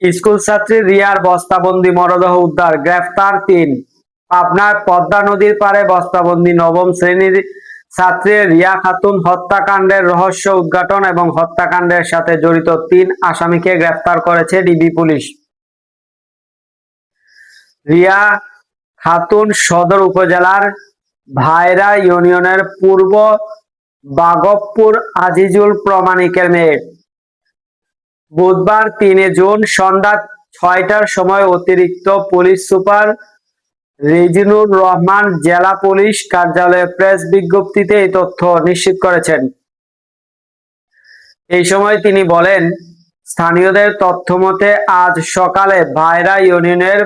School ছাত্রী রিয়ার বস্তাবন্দি মরদেহ উদ্ধার, গ্রেফতার ৩। পাবনার পদ্মা নদীর পাড়ে বস্তাবন্দি নবম শ্রেণীর ছাত্রী রিয়া খাতুন হত্যাকাণ্ডের রহস্য উদ্ঘাটন এবং হত্যাকাণ্ডের সাথে জড়িত ৩ আসামিকে গ্রেফতার করেছে ডিবি পুলিশ। রিয়া খাতুন সদর উপজেলার ভায়রা ইউনিয়নের পূর্ব বাগবপুর আজিজুল প্রমাণিকের মেয়ে। বুধবার ৩ জুন সন্ধ্যা ৬টার সময় অতিরিক্ত পুলিশ সুপার রিজনুর রহমান জেলা পুলিশ কার্যালয়ে প্রেস বিজ্ঞপ্তিতে এই তথ্য নিশ্চিত করেছেন। এই সময় তিনি বলেন, স্থানীয়দের তথ্যমতে আজ সকালে ভায়রা ইউনিয়নের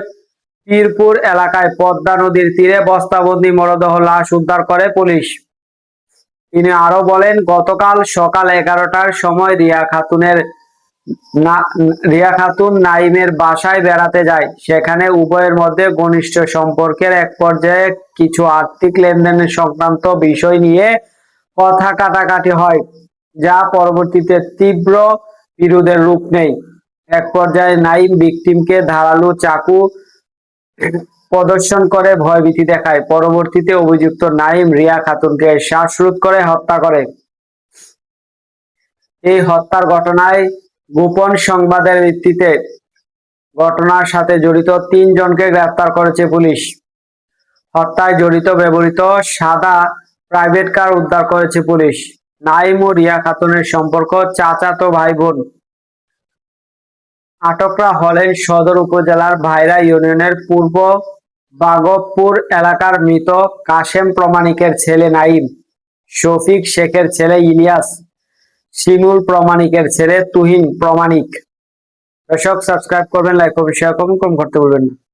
পীরপুর এলাকায় পদ্মা নদীর তীরে বস্তাবন্দি মরদেহ লাশ উদ্ধার করে পুলিশ। তিনি আরো বলেন, গতকাল সকাল 11টার সময় রিয়া খাতুন নাইমের বাসায় বেড়াতে যায়। সেখানে উভয়ের মধ্যে ঘনিষ্ঠ সম্পর্কের এক পর্যায়ে কিছু আর্থিক লেনদেনের সংক্রান্ত বিষয় নিয়ে কথা কাটাকাটি হয়, যা পরবর্তীতে তীব্র বিরোধের রূপ নেয়। এক পর্যায়ে নাইম ভিকটিমকে ধারালো চাকু প্রদর্শন করে ভয়ভীতি দেখায়। পরবর্তীতে অভিযুক্ত নাইম রিয়া খাতুনকে শ্বাসরোধ করে হত্যা করে। এই হত্যার ঘটনায় গোপন সংবাদের ভিত্তিতে ঘটনার সাথে জড়িত ৩ জনকে গ্রেফতার করেছে পুলিশ। হত্যায় জড়িত ব্যবহৃত সাদা প্রাইভেট কার উদ্ধার করেছে পুলিশ। নাইম ও রিয়া খাতুনের সম্পর্ক চাচাতো ভাই বোন। আটকরা হলেন সদর উপজেলার ভায়রা ইউনিয়নের পূর্ব বাগবপুর এলাকার মৃত কাশেম প্রমাণিকের ছেলে নাইম, শফিক শেখের ছেলে ইলিয়াস, শিমুল প্রমাণিকের ছেলে তুহিন প্রমাণিক। দর্শক, সাবস্ক্রাইব করবেন, লাইক করবেন, শেয়ার করবেন, কমেন্ট করতে ভুলবেন না।